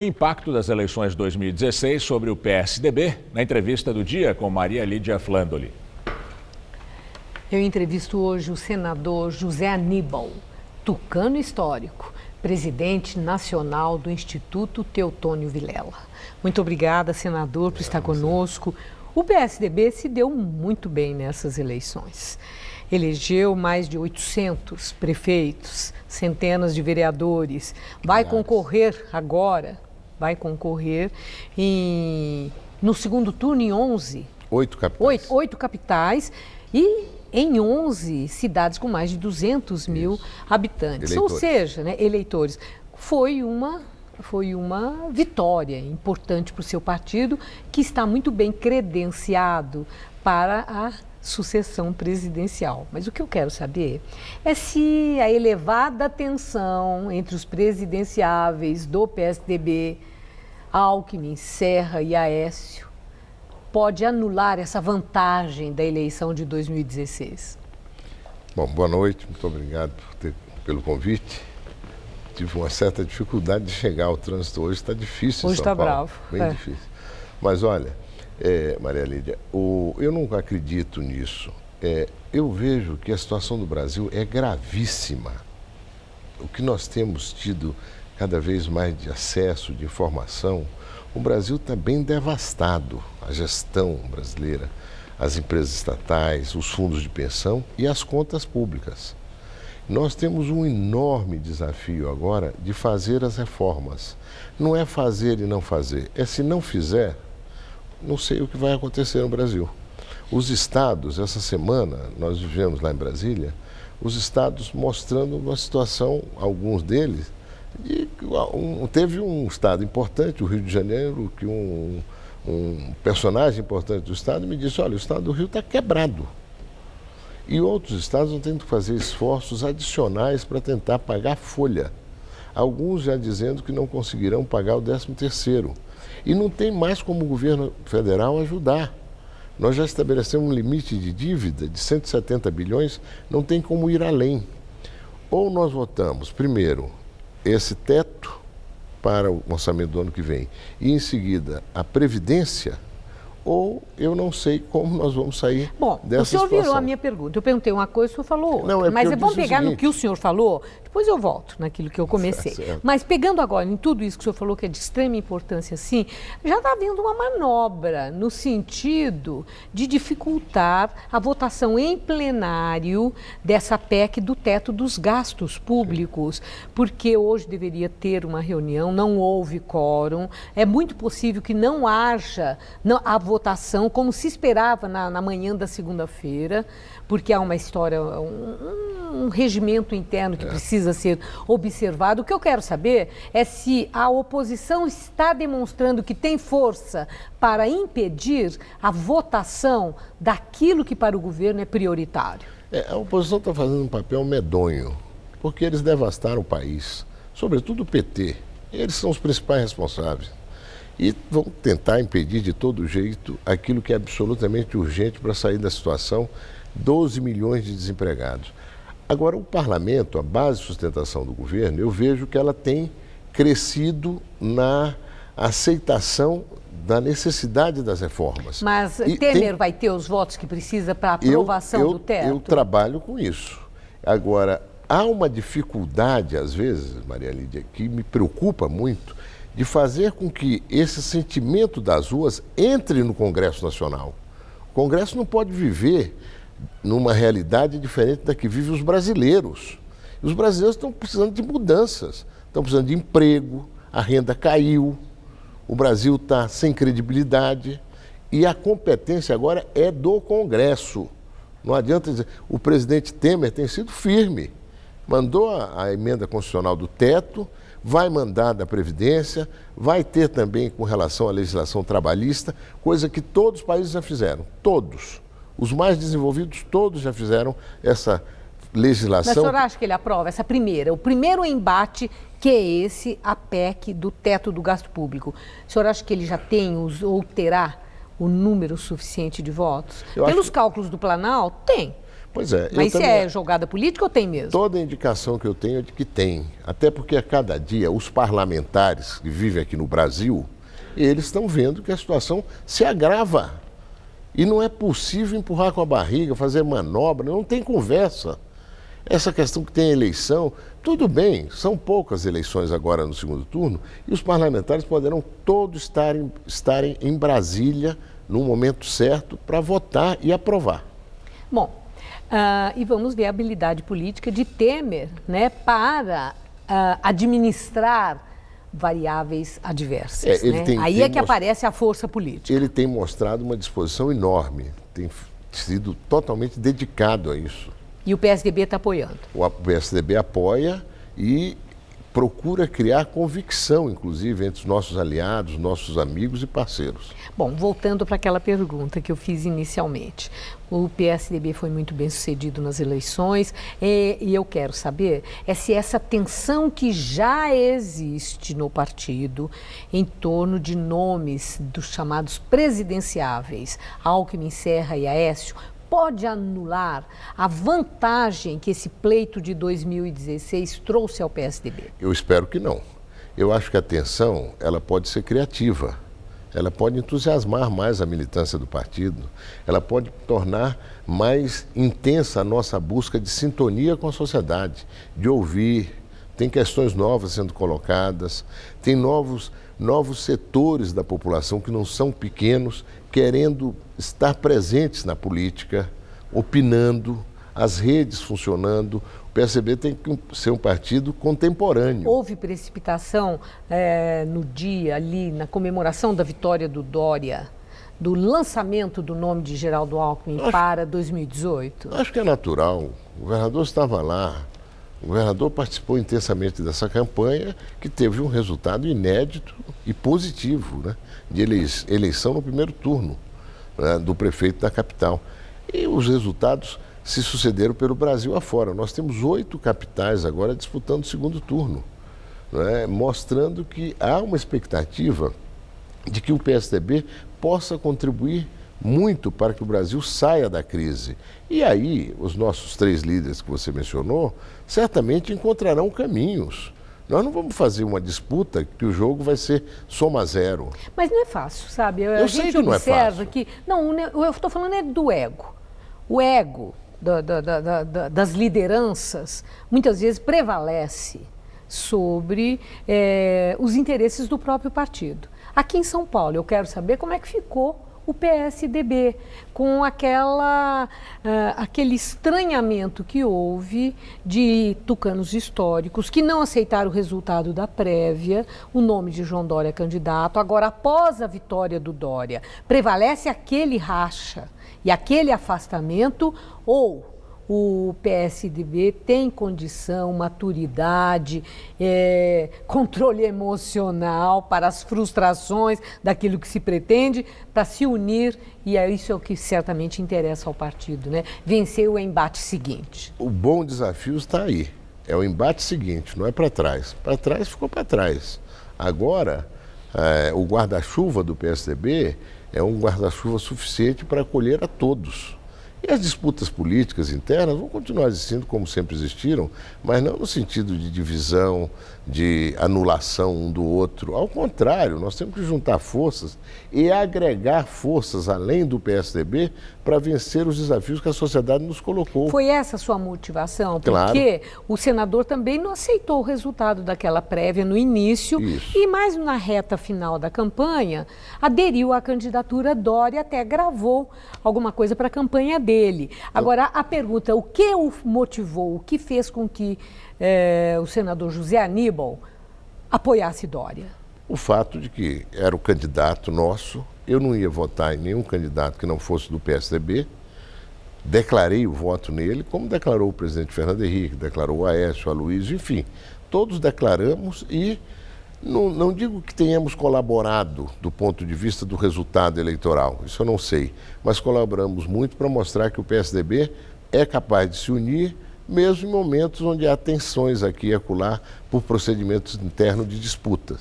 Impacto das eleições 2016 sobre o PSDB, na entrevista do dia com Maria Lídia Flandoli. Eu entrevisto hoje o senador José Aníbal, tucano histórico, presidente nacional do Instituto Teotônio Vilela. Muito obrigada, senador, por estar conosco. O PSDB se deu muito bem nessas eleições. Elegeu mais de 800 prefeitos, centenas de vereadores. Vai concorrer agora, no segundo turno em 11. 8 capitais. 8 capitais e em 11 cidades com mais de 200 mil habitantes. Eleitores. Ou seja, eleitores. Foi uma vitória importante para o seu partido, que está muito bem credenciado para a sucessão presidencial. Mas o que eu quero saber é se a elevada tensão entre os presidenciáveis do PSDB, Alckmin, Serra e Aécio, pode anular essa vantagem da eleição de 2016. Bom, boa noite, muito obrigado pelo convite. Tive uma certa dificuldade de chegar ao trânsito hoje, está difícil em São Paulo. Hoje está bravo. Bem difícil. Mas olha, Maria Lídia, eu nunca acredito nisso. Eu vejo que a situação do Brasil é gravíssima. O que nós temos tido cada vez mais de acesso, de informação, o Brasil está bem devastado. A gestão brasileira, as empresas estatais, os fundos de pensão e as contas públicas. Nós temos um enorme desafio agora de fazer as reformas. Não é fazer e não fazer, é se não fizer, não sei o que vai acontecer no Brasil. Os estados, essa semana, nós vivemos lá em Brasília, os estados mostrando uma situação, alguns deles, teve um estado importante, o Rio de Janeiro, que um personagem importante do estado me disse, olha, o estado do Rio está quebrado. E outros estados vão tendo que fazer esforços adicionais para tentar pagar folha. Alguns já dizendo que não conseguirão pagar o 13º. E não tem mais como o governo federal ajudar. Nós já estabelecemos um limite de dívida de 170 bilhões, não tem como ir além. Ou nós votamos, primeiro, esse teto para o orçamento do ano que vem, e em seguida a Previdência, ou eu não sei como nós vamos sair dessa situação. O senhor virou a minha pergunta. Eu perguntei uma coisa, o senhor falou outra. Não, mas vamos pegar no que o senhor falou, depois eu volto naquilo que eu comecei. Certo. Mas pegando agora em tudo isso que o senhor falou, que é de extrema importância, sim, já está havendo uma manobra no sentido de dificultar a votação em plenário dessa PEC do teto dos gastos públicos, porque hoje deveria ter uma reunião, não houve quórum, é muito possível que não haja a votação como se esperava na manhã da segunda-feira, porque há uma história, um regimento interno que precisa ser observado. O que eu quero saber é se a oposição está demonstrando que tem força para impedir a votação daquilo que para o governo é prioritário. A oposição está fazendo um papel medonho, porque eles devastaram o país, sobretudo o PT. Eles são os principais responsáveis. E vão tentar impedir de todo jeito aquilo que é absolutamente urgente para sair da situação, 12 milhões de desempregados. Agora, o parlamento, a base de sustentação do governo, eu vejo que ela tem crescido na aceitação da necessidade das reformas. Mas Temer vai ter os votos que precisa para a aprovação do teto? Eu trabalho com isso. Agora, há uma dificuldade, às vezes, Maria Lídia, que me preocupa muito, de fazer com que esse sentimento das ruas entre no Congresso Nacional. O Congresso não pode viver numa realidade diferente da que vivem os brasileiros. Os brasileiros estão precisando de mudanças, estão precisando de emprego, a renda caiu, o Brasil está sem credibilidade e a competência agora é do Congresso. Não adianta dizer, o presidente Temer tem sido firme, mandou a emenda constitucional do teto, vai mandar da Previdência, vai ter também com relação à legislação trabalhista, coisa que todos os países já fizeram, todos. Os mais desenvolvidos, todos já fizeram essa legislação. Mas o senhor acha que ele aprova essa primeira, o primeiro embate, que é esse, a PEC do teto do gasto público? O senhor acha que ele já tem ou terá o número suficiente de votos? Pelos cálculos do Planalto, tem. Pois é. Mas se é jogada política ou tem mesmo? Toda a indicação que eu tenho é de que tem. Até porque a cada dia os parlamentares que vivem aqui no Brasil, eles estão vendo que a situação se agrava. E não é possível empurrar com a barriga, fazer manobra, não tem conversa. Essa questão que tem eleição, tudo bem, são poucas eleições agora no segundo turno e os parlamentares poderão todos estarem em Brasília no momento certo para votar e aprovar. Bom, e vamos ver a habilidade política de Temer, né, para administrar variáveis adversas. Né? Aí é que aparece a força política. Ele tem mostrado uma disposição enorme, tem sido totalmente dedicado a isso. E o PSDB está apoiando? O PSDB apoia e procura criar convicção, inclusive, entre os nossos aliados, nossos amigos e parceiros. Bom, voltando para aquela pergunta que eu fiz inicialmente. O PSDB foi muito bem sucedido nas eleições e eu quero saber se essa tensão que já existe no partido em torno de nomes dos chamados presidenciáveis, Alckmin, Serra e Aécio, pode anular a vantagem que esse pleito de 2016 trouxe ao PSDB? Eu espero que não. Eu acho que a tensão, ela pode ser criativa. Ela pode entusiasmar mais a militância do partido. Ela pode tornar mais intensa a nossa busca de sintonia com a sociedade, de ouvir. Tem questões novas sendo colocadas, tem novos setores da população que não são pequenos, querendo estar presentes na política, opinando, as redes funcionando. O PSDB tem que ser um partido contemporâneo. Houve precipitação no dia ali, na comemoração da vitória do Dória, do lançamento do nome de Geraldo Alckmin para 2018? Acho que é natural. O governador estava lá. O governador participou intensamente dessa campanha, que teve um resultado inédito e positivo, né, de eleição no primeiro turno, né, do prefeito da capital. E os resultados se sucederam pelo Brasil afora. Nós temos 8 capitais agora disputando o segundo turno, né, mostrando que há uma expectativa de que o PSDB possa contribuir muito para que o Brasil saia da crise. E aí, os nossos 3 líderes que você mencionou, certamente encontrarão caminhos. Nós não vamos fazer uma disputa que o jogo vai ser soma zero. Mas não é fácil, sabe? Eu sei que não é fácil. Não, eu estou falando do ego. O ego das lideranças muitas vezes prevalece sobre os interesses do próprio partido. Aqui em São Paulo, eu quero saber como é que ficou o PSDB, com aquele estranhamento que houve de tucanos históricos que não aceitaram o resultado da prévia, o nome de João Dória candidato. Agora, após a vitória do Dória, prevalece aquele racha e aquele afastamento, ou o PSDB tem condição, maturidade, controle emocional para as frustrações daquilo que se pretende, para se unir, e isso é o que certamente interessa ao partido, né? Vencer o embate seguinte. O bom desafio está aí. É o embate seguinte, não é para trás. Para trás ficou para trás. Agora, o guarda-chuva do PSDB é um guarda-chuva suficiente para acolher a todos. E as disputas políticas internas vão continuar existindo como sempre existiram, mas não no sentido de divisão, de anulação um do outro. Ao contrário, nós temos que juntar forças e agregar forças além do PSDB para vencer os desafios que a sociedade nos colocou. Foi essa a sua motivação? Claro. Porque o senador também não aceitou o resultado daquela prévia no início. Isso. E mais na reta final da campanha, aderiu à candidatura Dória, até gravou alguma coisa para a campanha dele. Agora, a pergunta, o que o motivou, o que fez com que o senador José Aníbal apoiasse Dória? O fato de que era o candidato nosso, eu não ia votar em nenhum candidato que não fosse do PSDB, declarei o voto nele, como declarou o presidente Fernando Henrique, declarou o Aécio, a Luiz, enfim, todos declaramos e não digo que tenhamos colaborado do ponto de vista do resultado eleitoral, isso eu não sei, mas colaboramos muito para mostrar que o PSDB é capaz de se unir, mesmo em momentos onde há tensões aqui e acolá por procedimentos internos de disputas.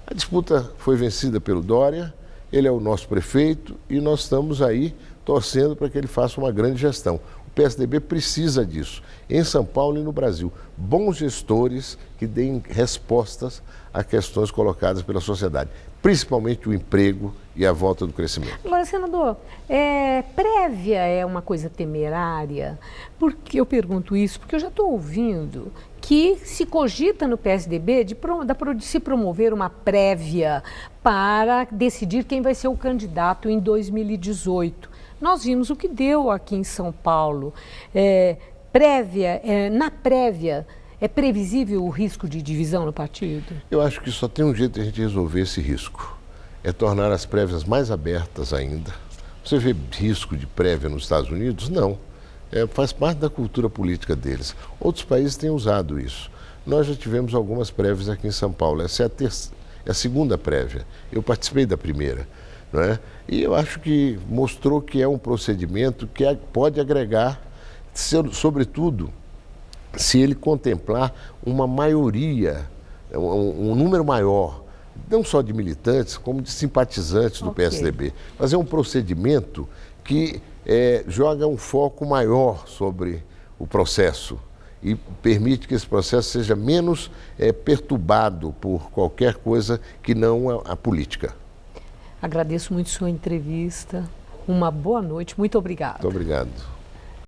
A disputa foi vencida pelo Dória, ele é o nosso prefeito e nós estamos aí torcendo para que ele faça uma grande gestão. O PSDB precisa disso, em São Paulo e no Brasil. Bons gestores que deem respostas a questões colocadas pela sociedade, principalmente o emprego e a volta do crescimento. Agora, senador, prévia é uma coisa temerária? Porque eu pergunto isso porque eu já estou ouvindo que se cogita no PSDB de se promover uma prévia para decidir quem vai ser o candidato em 2018. Nós vimos o que deu aqui em São Paulo. Na prévia, é previsível o risco de divisão no partido? Eu acho que só tem um jeito de a gente resolver esse risco. É tornar as prévias mais abertas ainda. Você vê risco de prévia nos Estados Unidos? Não. Faz parte da cultura política deles. Outros países têm usado isso. Nós já tivemos algumas prévias aqui em São Paulo. Essa é a segunda prévia. Eu participei da primeira. Não é? E eu acho que mostrou que é um procedimento que pode agregar, sobretudo, se ele contemplar uma maioria, um número maior, não só de militantes, como de simpatizantes do PSDB. Mas é um procedimento que joga um foco maior sobre o processo e permite que esse processo seja menos perturbado por qualquer coisa que não a política. Agradeço muito sua entrevista. Uma boa noite. Muito obrigada. Muito obrigado.